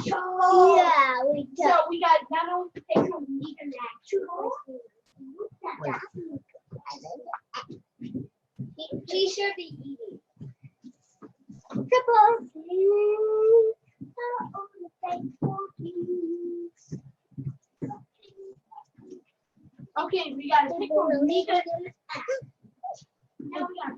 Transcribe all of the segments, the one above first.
Yeah, we do. So we got not only the picture, we need an actual. He should be eating. Triple. Okay, we got a picture of Nika. Now we got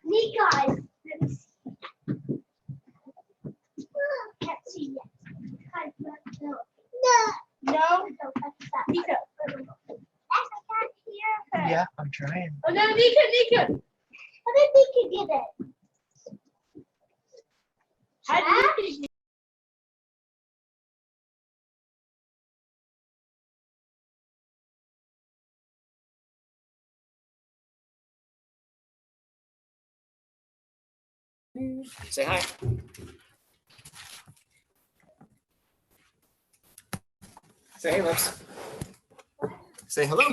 Nika, let me see. Can't see yet. No. Nika. I can't hear her. Yeah, I'm trying. Oh no, Nika. How did Nika get it? How did Nika? Say hi. Say hey, Lips. Say hello.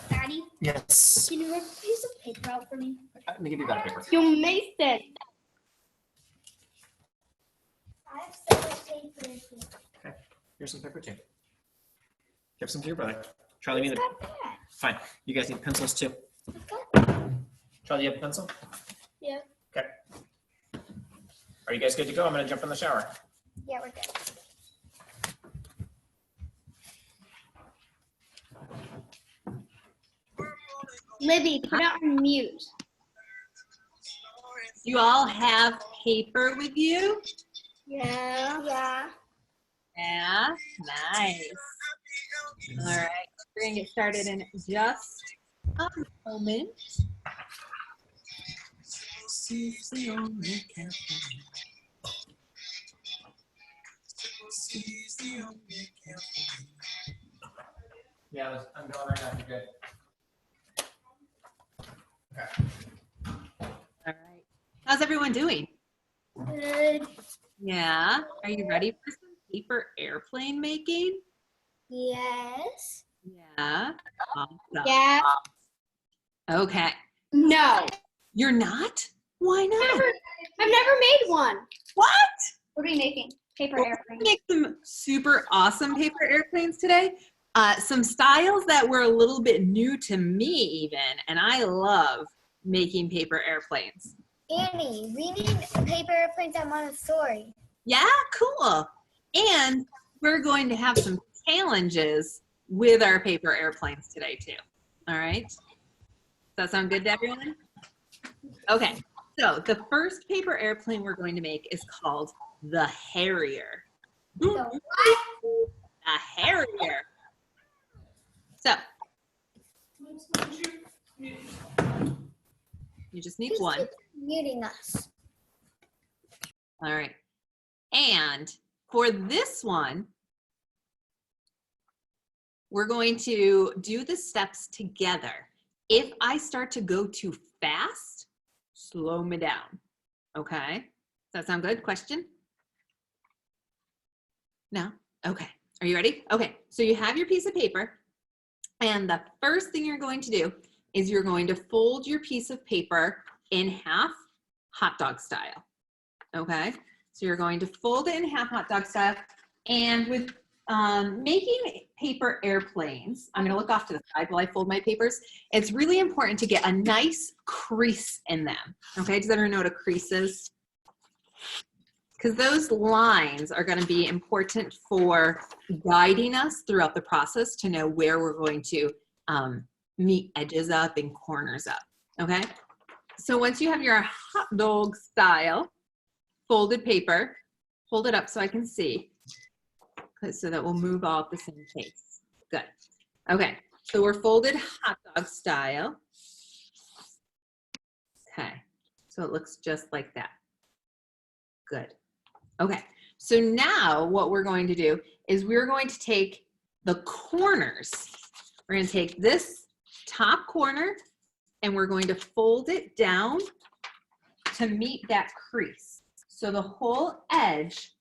Daddy, Yes. can you rip a piece of paper out for me? Let me give you that paper. You made it. I have so much paper. Okay. Here's some paper too. Give some to your brother. Charlie, need a fine. You guys need pencils too. Charlie, you have a pencil? Yeah. Okay. Are you guys good to go? I'm gonna jump in the shower. Yeah, we're good. Libby, put out on mute. You all have paper with you? Yeah. Yeah. Yeah, nice. All right, we're gonna get started in just a moment. Yeah, I'm going right now. You're good. Okay. All right, how's everyone doing? Good. Yeah, are you ready for some paper airplane making? Yes. Yeah. Awesome. Yeah. Okay. No. You're not? Why not? I've never made one. What? What are we making? Paper Well, airplane. we're gonna make some super awesome paper airplanes today. Some styles that were a little bit new to me even, and I love making paper airplanes. Annie, we need paper airplanes at Montessori. Yeah, cool. And we're going to have some challenges with our paper airplanes today too. All right. Does that sound good to everyone? Okay. So the first paper airplane we're going to make is called the Harrier. The Harrier. So you just need one. Muting us. All right. And for this one, we're going to do the steps together. If I start to go too fast, slow me down. Okay? Does that sound good? Question? No? Okay. Are you ready? Okay. So you have your piece of paper, and the first thing you're going to do is you're going to fold your piece of paper in half, hot dog style. Okay? So you're going to fold it in half, hot dog style. And with making paper airplanes, I'm going to look off to the side while I fold my papers. It's really important to get a nice crease in them. Okay? Does everyone know what a crease is? Because those lines are going to be important for guiding us throughout the process to know where we're going to meet edges up and corners up. Okay? So once you have your hot dog style folded paper, hold it up so I can see, so that we'll move all at the same pace. Good. Okay, so we're folded hot dog style. Okay, so it looks just like that. Good. Okay, so now what we're going to do is we're going to take the corners. We're going to take this top corner and we're going to fold it down to meet that crease. So the whole edge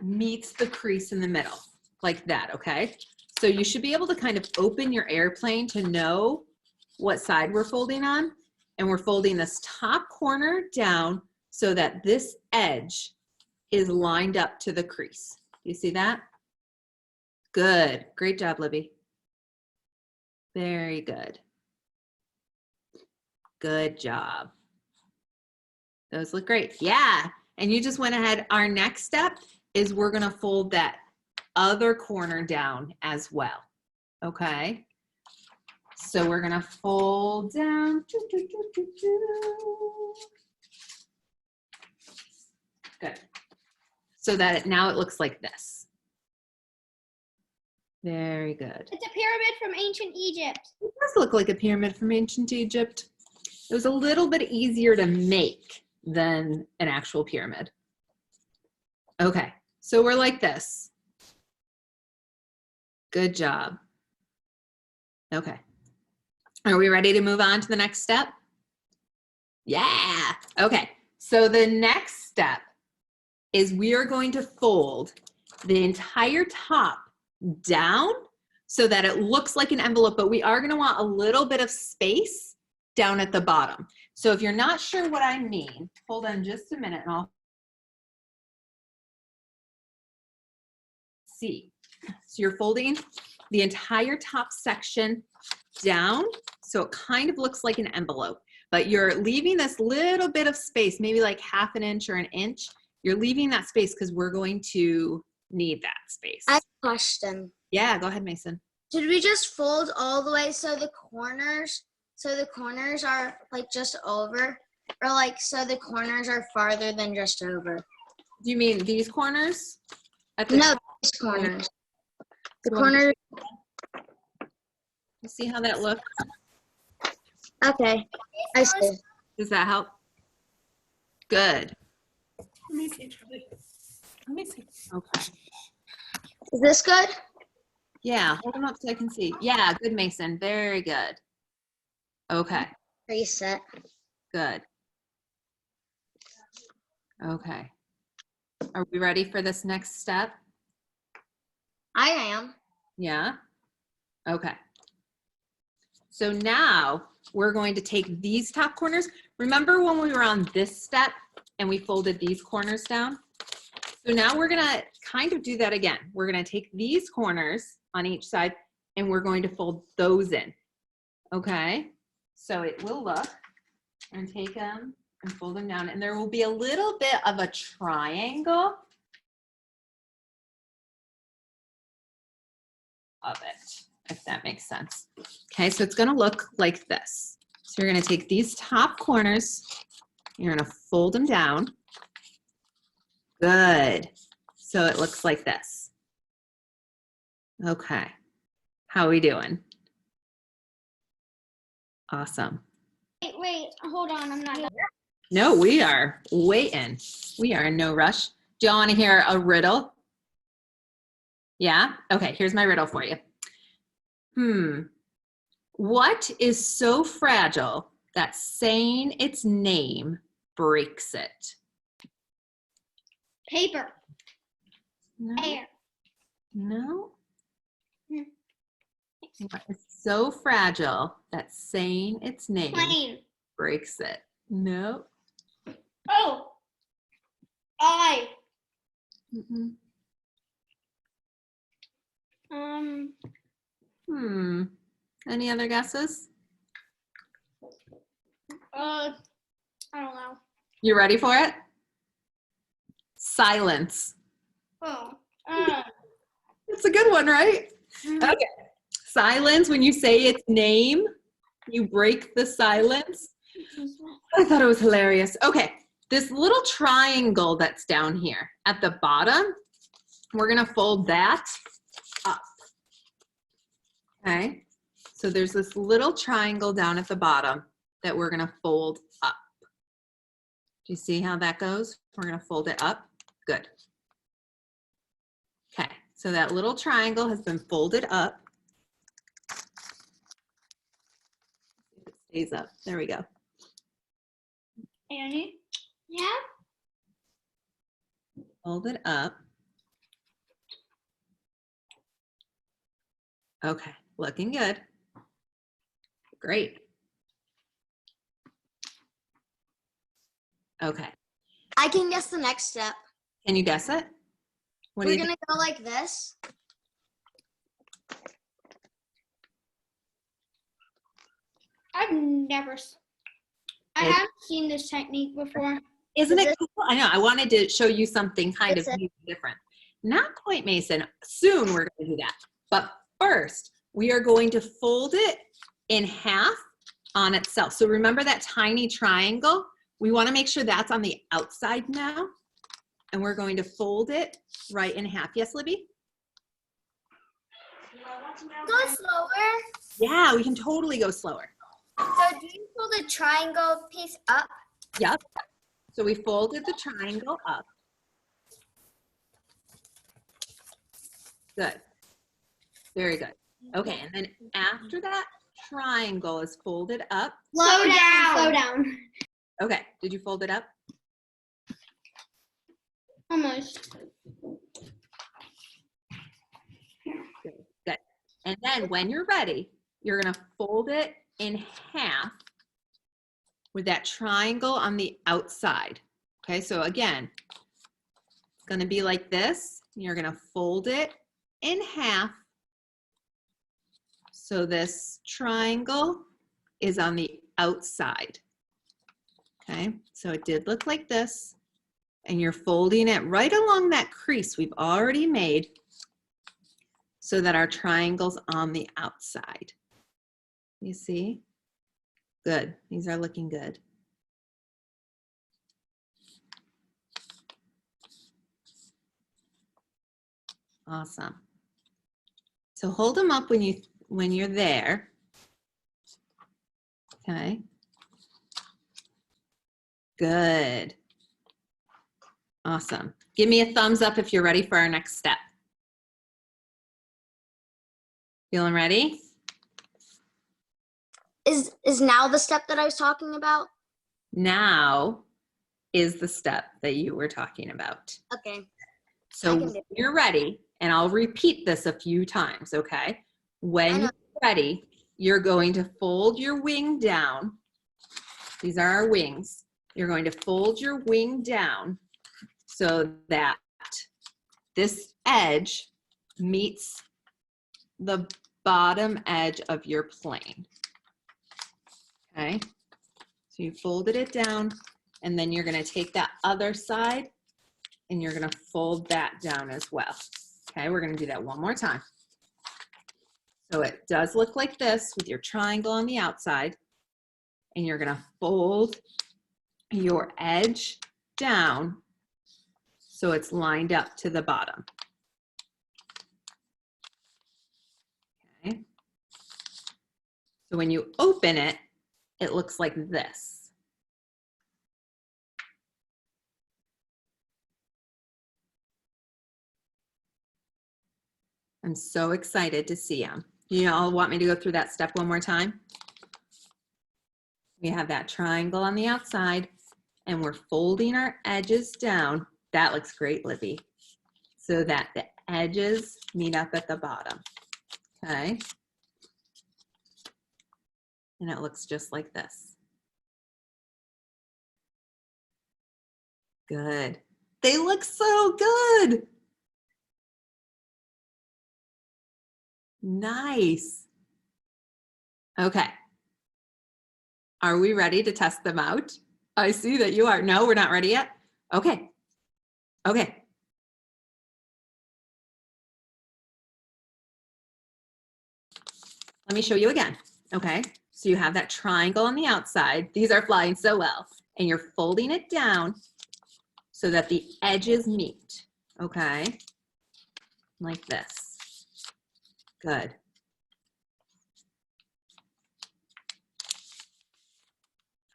meets the crease in the middle, like that, okay? So you should be able to kind of open your airplane to know what side we're folding on. And we're folding this top corner down so that this edge is lined up to the crease. You see that? Good. Great job, Libby. Very good. Good job. Those look great. Yeah. And you just went ahead. Our next step is we're going to fold that other corner down as well. Okay. So we're going to fold down. Good. So that now it looks like this. Very good. It's a pyramid from ancient Egypt. It does look like a pyramid from ancient Egypt. It was a little bit easier to make than an actual pyramid. Okay, so we're like this. Good job. Okay. Are we ready to move on to the next step? Yeah. Okay, so the next step is we are going to fold the entire top down so that it looks like an envelope, but we are going to want a little bit of space down at the bottom. So if you're not sure what I mean, hold on just a minute and I'll see. So you're folding the entire top section down so it kind of looks like an envelope, but you're leaving this little bit of space, maybe like ½ an inch or an inch. You're leaving that space because we're going to need that space. I have a question. Yeah, go ahead, Mason. Should we just fold all the way so the corners are like just over, or like so the corners are farther than just over? Do you mean these corners? At the No, top? these corners. The You want corners. You see how that looks? Okay, I see. Does that help? Good. Let me see, Charlie. Let me see. Okay. Is this good? Yeah, hold them up so I can see. Yeah, good, Mason. Very good. Okay, Reset. good. Okay. Are we ready for this next step? I am. Yeah? Okay. So now we're going to take these top corners. Remember when we were on this step and we folded these corners down? So now we're gonna kind of do that again. We're gonna take these corners on each side and we're going to fold those in. Okay? So it will look, and take them and fold them down, and there will be a little bit of a triangle of it, if that makes sense. Okay, so it's gonna look like this. So you're gonna take these top corners, you're gonna fold them down. Good. So it looks like this. Okay. How are we doing? Awesome. Wait, hold on, I'm not done. No, we are waiting. We are in no rush. Do y'all want to hear a riddle? Yeah? Okay, here's my riddle for you. What is so fragile that saying its name breaks it? Paper, No. air. No. Hmm. What is so fragile that saying its name Plane. breaks it? No. Oh, I. Mm-mm. Any other guesses? I don't know. You ready for it? Silence. Oh, It's a good one, right? Okay. Silence, when you say its name, you break the silence. I thought it was hilarious. Okay, this little triangle that's down here at the bottom, we're gonna fold that up. Okay, so there's this little triangle down at the bottom that we're gonna fold up. Do you see how that goes? We're gonna fold it up. Good. Okay, so that little triangle has been folded up. It stays up. There we go. Annie? Yeah? Fold it up. Okay, looking good. Great. Okay, I can guess the next step. can you guess it? What do We're you gonna go like this. I've never, I It- haven't seen this technique before. Isn't Is it cool? I know, I wanted to show you something kind of Is it- new, different. Not quite, Mason. Soon we're gonna do that. But first, we are going to fold it in half on itself. So remember that tiny triangle? We wanna make sure that's on the outside now. And we're going to fold it right in half. Yes, Libby? Go slower. Yeah, we can totally go slower. So do you pull the triangle piece up? Yep. So we folded the triangle up. Good. Very good. Okay, and then after that triangle is folded up. Slow down. Slow down. Okay, did you fold it up? Almost. Good. And then when you're ready, you're gonna fold it in half with that triangle on the outside. Okay, so again, it's gonna be like this. You're gonna fold it in half. So this triangle is on the outside. Okay, so it did look like this. And you're folding it right along that crease we've already made so that our triangle's on the outside. You see? Good, these are looking good. Awesome. So hold them up when you're there. Okay. Good. Awesome. Give me a thumbs up if you're ready for our next step. Feeling ready? Is now the step that I was talking about? Now is the step that you were talking about. Okay. I So can when do it. you're ready, and I'll repeat this a few times, okay? When I know. you're ready, you're going to fold your wing down. These are our wings. You're going to fold your wing down so that this edge meets the bottom edge of your plane. Okay? So you folded it down, and then you're gonna take that other side and you're gonna fold that down as well. Okay, we're gonna do that one more time. So it does look like this with your triangle on the outside, and you're gonna fold your edge down so it's lined up to the bottom. Okay. So when you open it, it looks like this. I'm so excited to see them. You all want me to go through that step one more time? We have that triangle on the outside, and we're folding our edges down. That looks great, Libby. So that the edges meet up at the bottom, okay? And it looks just like this. Good. They look so good. Nice. Okay. Are we ready to test them out? I see that you are. No, we're not ready yet. Okay. Okay. Let me show you again. Okay. So you have that triangle on the outside. These are flying so well. And you're folding it down so that the edges meet. Okay. Like this. Good.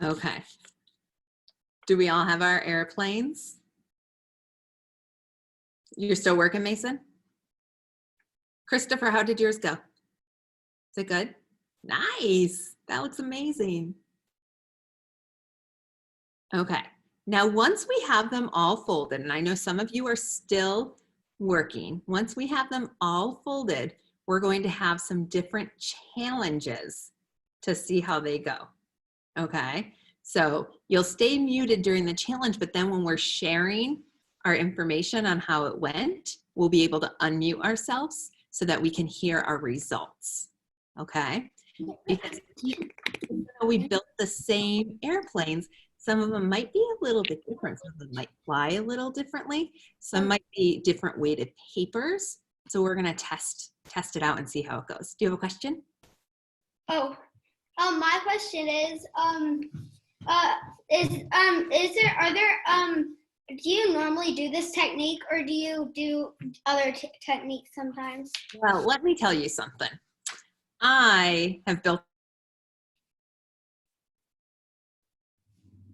Okay. Do we all have our airplanes? You're still working, Mason? Christopher, how did yours go? Is it good? Nice. That looks amazing. Okay. Now, once we have them all folded, and I know some of you are still working, once we have them all folded, we're going to have some different challenges to see how they go. Okay. So you'll stay muted during the challenge, but then when we're sharing our information on how it went, we'll be able to unmute ourselves so that we can hear our results. Okay. Because even though we built the same airplanes, some of them might be a little bit different. Some of them might fly a little differently. Some might be different weighted papers. So we're going to test it out and see how it goes. Do you have a question? Oh, my question is, do you normally do this technique, or do you do other techniques sometimes? Well, let me tell you something. I have built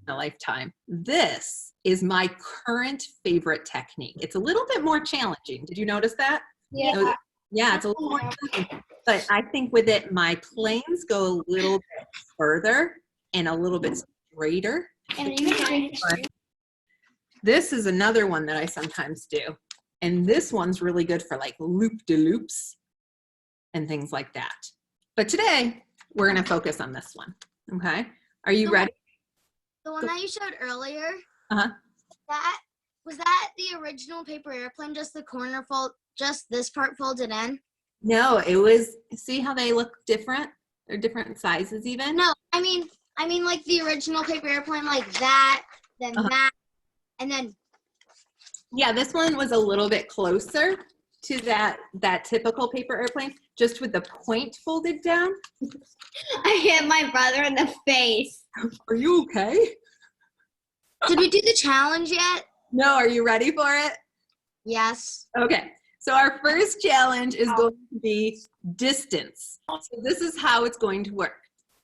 a lifetime. This is my current favorite technique. It's a little bit more challenging. Did you notice that? Yeah. Yeah, it's a little more challenging. But I think with it, my planes go a little bit further and a little bit straighter. This is another one that I sometimes do. And this one's really good for like loop-de-loops and things like that. But today, we're gonna focus on this one, okay? Are you ready? The one that you showed earlier, Uh-huh. was that the original paper airplane, just the corner fold, just this part folded in? No, it was, see how they look different? They're different sizes even? No, I mean like the original paper airplane, like that, then that, and then. Yeah, this one was a little bit closer to that typical paper airplane, just with the point folded down. I hit my brother in the face. Are you okay? Did we do the challenge yet? No, are you ready for it? Yes. Okay, so our first challenge is going to be distance. So this is how it's going to work.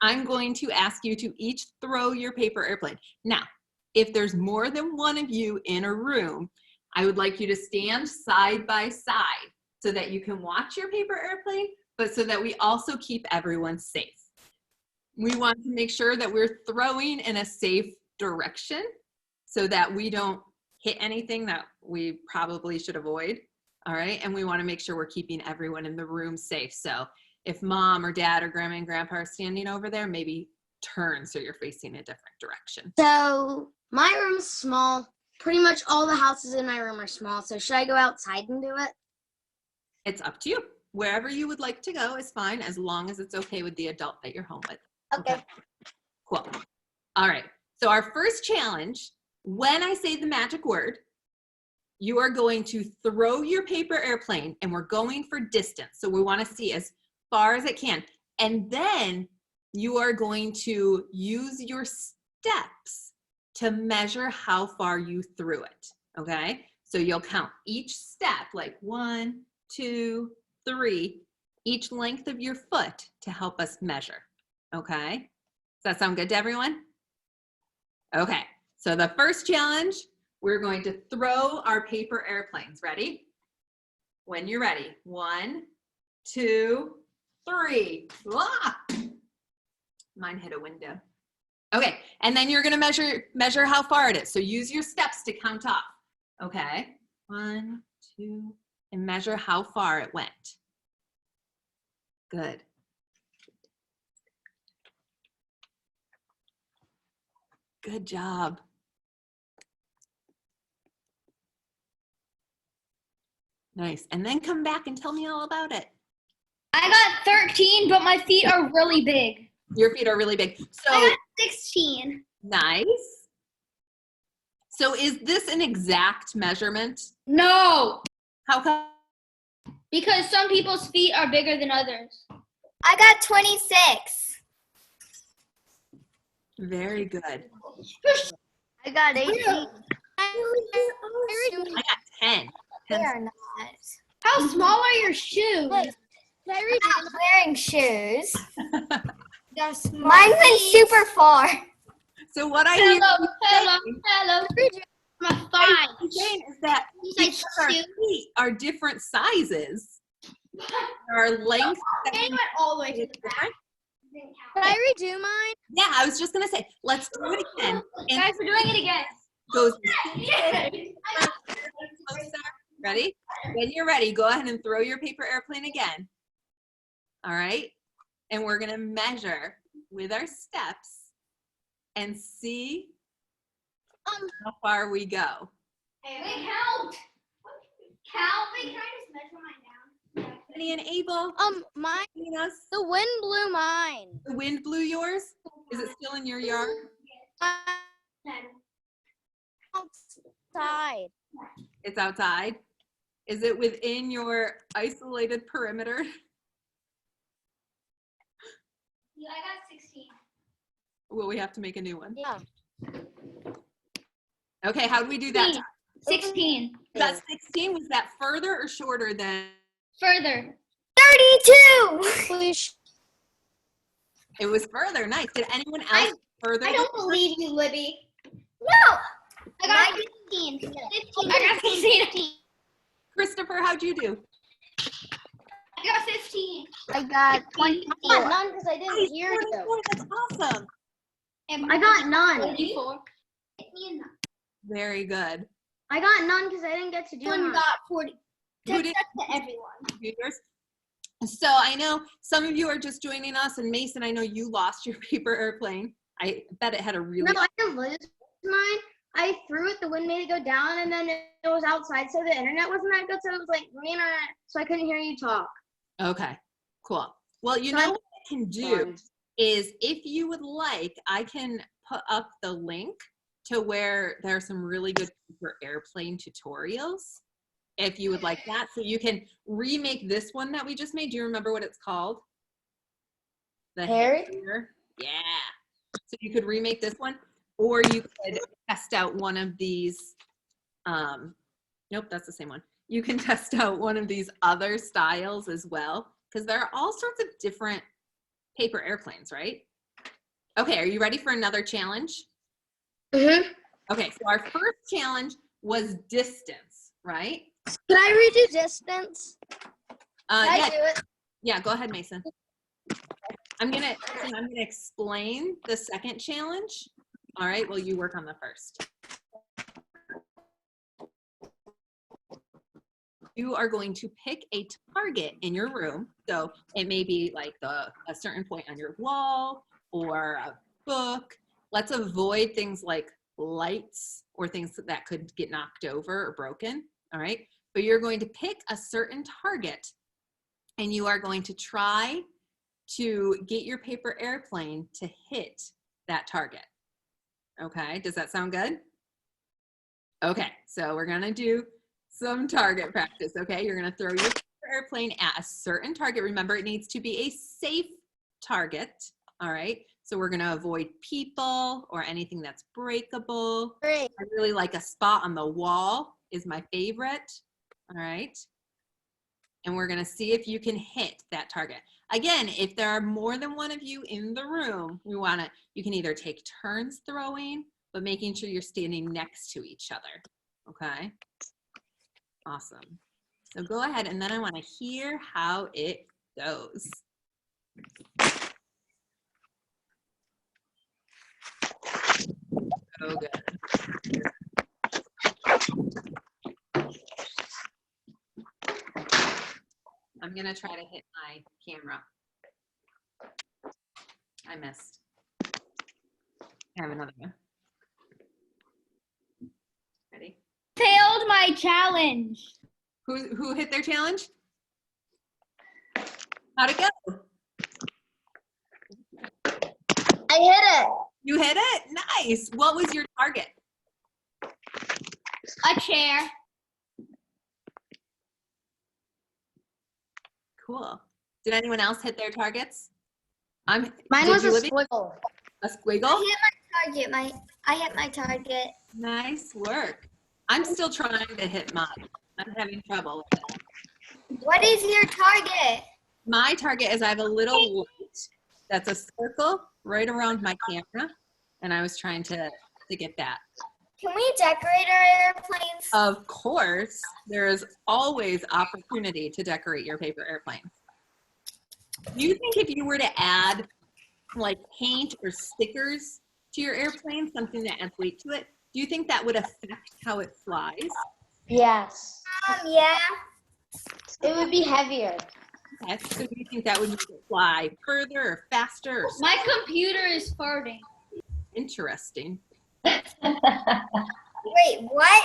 I'm going to ask you to each throw your paper airplane. Now, if there's more than one of you in a room, I would like you to stand side by side so that you can watch your paper airplane, but so that we also keep everyone safe. We want to make sure that we're throwing in a safe direction so that we don't hit anything that we probably should avoid, all right? And we want to make sure we're keeping everyone in the room safe. So if mom or dad or grandma and grandpa are standing over there, maybe turn so you're facing a different direction. So my room's small. Pretty much all the houses in my room are small. So should I go outside and do it? It's up to you. Wherever you would like to go is fine, as long as it's okay with the adult that you're home with. Okay. Cool. All right. So our first challenge, when I say the magic word, you are going to throw your paper airplane, and we're going for distance. So we want to see as far as it can. And then you are going to use your steps to measure how far you threw it, okay? So you'll count each step, like 1, 2, 3, each length of your foot to help us measure, okay? Does that sound good to everyone? Okay, so the first challenge, we're going to throw our paper airplanes. Ready? When you're ready. 1, 2, 3. Ah! Mine hit a window. Okay, and then you're gonna measure how far it is. So use your steps to count off. Okay, 1, 2, and measure how far it went. Good. Good job. Nice, and then come back and tell me all about it. I got 13, but my feet are really big. Your feet are really big. So I got 16. nice. So is this an exact measurement? No, How come? because some people's feet are bigger than others. I got 26. Very good. I got 18. I got 10. They 10. are not. How small are your shoes? I'm not wearing shoes. Mine went super far. So what I hear Hello. I'm fine. you saying is that because our feet are different sizes, there are lengths that They we went all the way to the back. Can I redo mine? Yeah, I was just gonna say, let's do it again. And Guys, we're doing it again. goes ready? When you're ready, go ahead and throw your paper airplane again. All right? And we're gonna measure with our steps and see how far we go. Hey, wait, count. Count. Wait, can I just measure mine down? Penny and Abel, Mine, between us, the wind blew mine. the wind blew yours? Is it still in your yard? Outside. It's outside. Is it within your isolated perimeter? Yeah, I got 16. Will we have to make a new one? Yeah. Okay, how do we do that? 16. That 16, was that further or shorter than? Further. 32. Please. It was further. Nice. Did anyone else further? I don't believe you, Libby. No. I got 15. 15. I got 15. Christopher, how'd you do? I got 15. I got 24. I got none because I didn't hear you. 24, that's awesome. I got none. 44. Very good. I got none because I didn't get to do One mine. got 40. Who That's did to everyone. computers? So I know some of you are just joining us, and Mason, I know you lost your paper airplane. I bet it had a really No, I didn't lose mine. I threw it, the wind made it go down, and then it was outside, so the internet wasn't that good, so it was like, so I couldn't hear you talk. Okay, cool. Well, you So know what I can do is if you would like, I can put up the link to where there are some really good paper airplane tutorials if you would like that. So you can remake this one that we just made. Do you remember what it's called? The Harry? Harrier? Yeah. So you could remake this one, or you could test out one of these. Nope, that's the same one. You can test out one of these other styles as well, because there are all sorts of different paper airplanes, right? Okay, are you ready for another challenge? Mm-hmm. Okay, so our first challenge was distance, right? Can I redo distance? Yeah, do it. yeah, go ahead, Mason. I'm gonna explain the second challenge. All right, well, you work on the first. You are going to pick a target in your room. So it may be like a certain point on your wall or a book. Let's avoid things like lights or things that could get knocked over or broken. All right, but you're going to pick a certain target and you are going to try to get your paper airplane to hit that target. Okay, does that sound good? Okay, so we're gonna do some target practice, okay? You're gonna throw your airplane at a certain target. Remember, it needs to be a safe target, all right? So we're gonna avoid people or anything that's breakable. Great. I really like a spot on the wall is my favorite, all right? And we're gonna see if you can hit that target. Again, if there are more than one of you in the room, you can either take turns throwing, but making sure you're standing next to each other, okay? Awesome. So go ahead, and then I want to hear how it goes. So good. I'm going to try to hit my camera. I missed. I have another one. Ready? Failed my challenge. Who hit their challenge? How'd it go? I hit it. You hit it? Nice. What was your target? A chair. Cool. Did anyone else hit their targets? Mine Did was you, a Libby? squiggle. A squiggle? I hit my target. Nice work. I'm still trying to hit mine. I'm having trouble with it. What is your target? My target is I have a little light that's a circle right around my camera, and I was trying to get that. Can we decorate our airplanes? Of course, there is always opportunity to decorate your paper airplane. Do you think if you were to add like paint or stickers to your airplane, something that adds weight to it, do you think that would affect how it flies? Yes. Yeah. It would be heavier. Okay. So do you think that would make it fly further or faster? Or My computer is farting. interesting. Wait, what?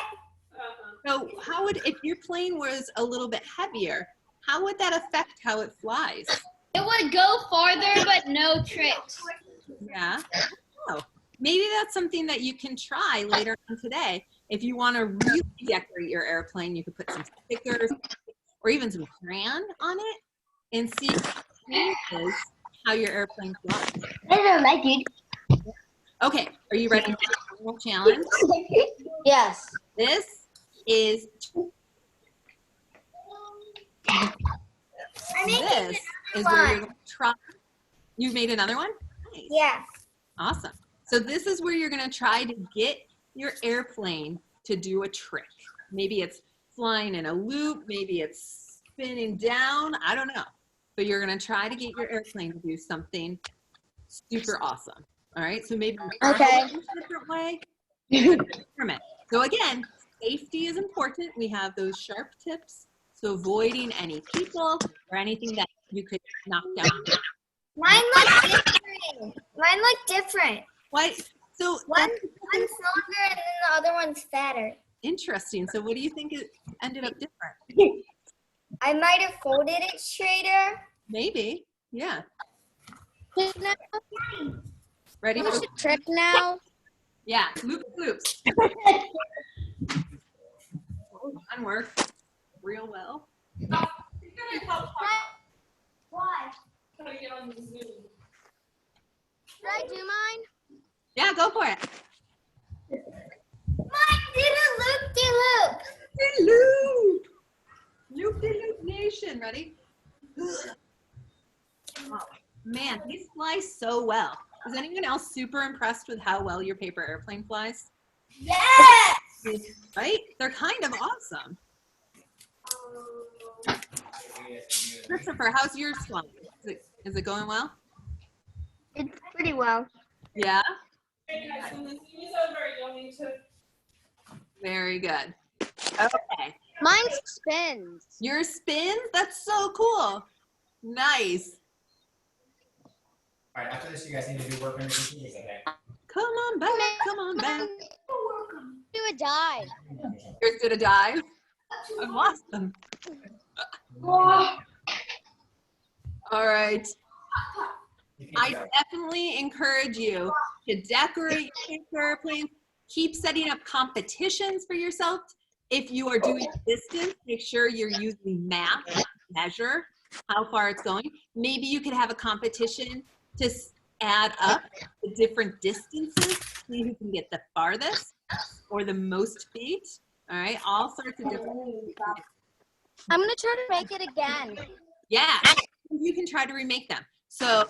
So how would, if your plane was a little bit heavier, how would that affect how it flies? It would go farther, but no tricks. Yeah. Oh, maybe that's something that you can try later on today. If you want to really decorate your airplane, you could put some stickers or even some crayon on it and see if it changes how your airplane flies. I don't like it. Okay, are you ready for the final challenge? Yes. This is where you're going to try. You made another one? Nice. Yeah. Awesome. So this is where you're going to try to get your airplane to do a trick. Maybe it's flying in a loop, maybe it's spinning down, I don't know. But you're going to try to get your airplane to do something super awesome. All right, so maybe Okay. in a different way. Experiment. So again, safety is important. We have those sharp tips. So avoiding any people or anything that you could knock down. Mine look different. Mine look different. What? So One's that's longer and then the other one's fatter. interesting. So what do you think it ended up different? I might have folded it straighter. Maybe. Yeah. Now, Ready for trick now. yeah, loop loops. One worked real well. Why? Should I do mine? Yeah, go for it. Mine did a loop-de-loop. Loop. Loop de loop nation. Ready? Oh, man, these fly so well. Is anyone else super impressed with how well your paper airplane flies? Yes. Right? They're kind of awesome. Christopher, how's yours flying? Is it going well? It's pretty well. Yeah? Very good. Okay. Mine spins. Your spins? That's so cool. Nice. All right, after this, you guys need to do work on your computers, okay? Come on back. Come on back. Do a dive. Yours did a dive. I've lost them. All right. You can I go. definitely encourage you to decorate your paper airplanes. Keep setting up competitions for yourself. If you are doing distance, make sure you're using math to measure how far it's going. Maybe you could have a competition to add up the different distances, see who can get the farthest or the most feet. All right, all sorts of different things. I'm gonna try to make it again. Yeah, you can try to remake them. So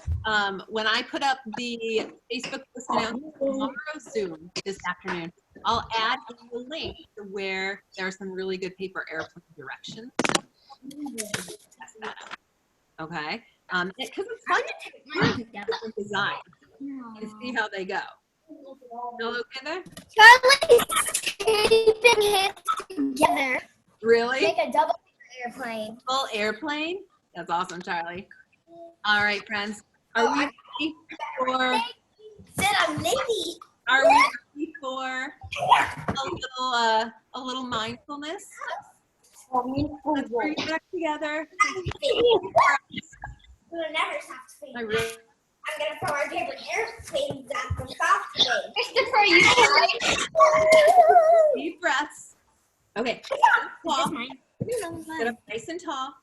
when I put up the Facebook post announcement tomorrow soon this afternoon, I'll add in the link to where there are some really good paper airplane directions. Test that out. Okay, because it's fun to take different designs and see how they go. All okay there? Charlie's keeping hands together. Really? Make a double airplane. Full airplane? That's awesome, Charlie. All right, friends. Are we ready for? Said I'm lady. Are we ready for a little mindfulness? Let's bring it back together. We'll never stop speaking. I really. I'm gonna throw our different airplanes at the soft thing. Christopher, you Deep breaths. Okay. Tall. Sit up nice and tall.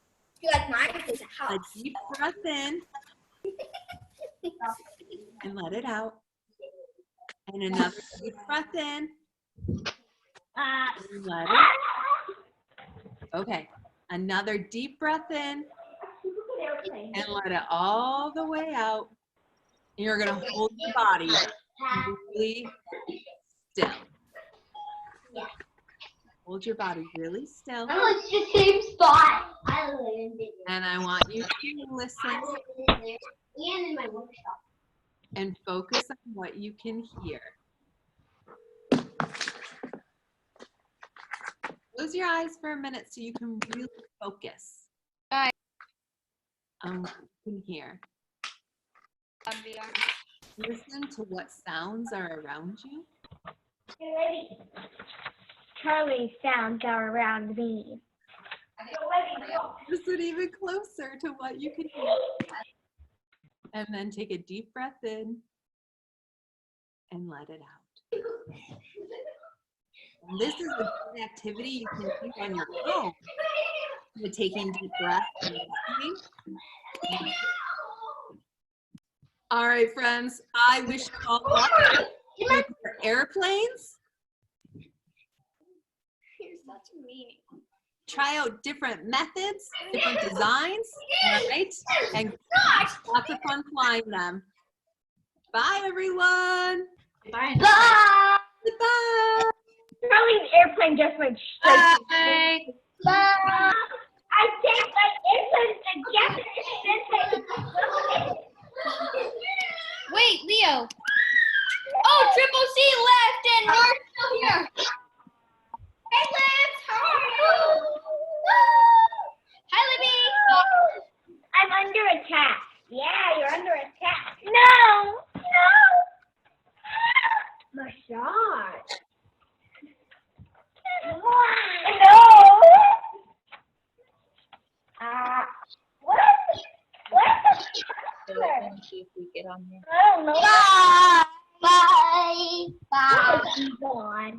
You like mine because it's A hot. deep breath in. And let it out. And another deep breath in. And let it out. Okay. Another deep breath in. And let it all the way out. And you're going to hold your body really still. Hold your body really still. I'm like the same spot. I landed And I want you to listen. there and in my workshop. and focus on what you can hear. Close your eyes for a minute so you can really focus on what you can hear. Listen to what sounds are around you. Charlie's sounds are around me. Listen even closer to what you can hear. And then take a deep breath in and let it out. And this is a good activity you can do on your own. With taking deep breaths and listening. All right, friends, I wish you all luck with your airplanes. You're such a meanie. Try out different methods, different designs, all right? And lots of fun flying them. Bye, everyone. Bye. Bye. Goodbye. Charlie's airplane just went straight. Bye. Bye. I take my airplane together. Wait, Leo. Oh, Triple C left and we're still here. Hey, Liz. How are you? Hi, Libby. I'm under attack. Yeah, you're under attack. No. Massage. No. What? See if we get on here. I don't know. Bye. Bye. Bye.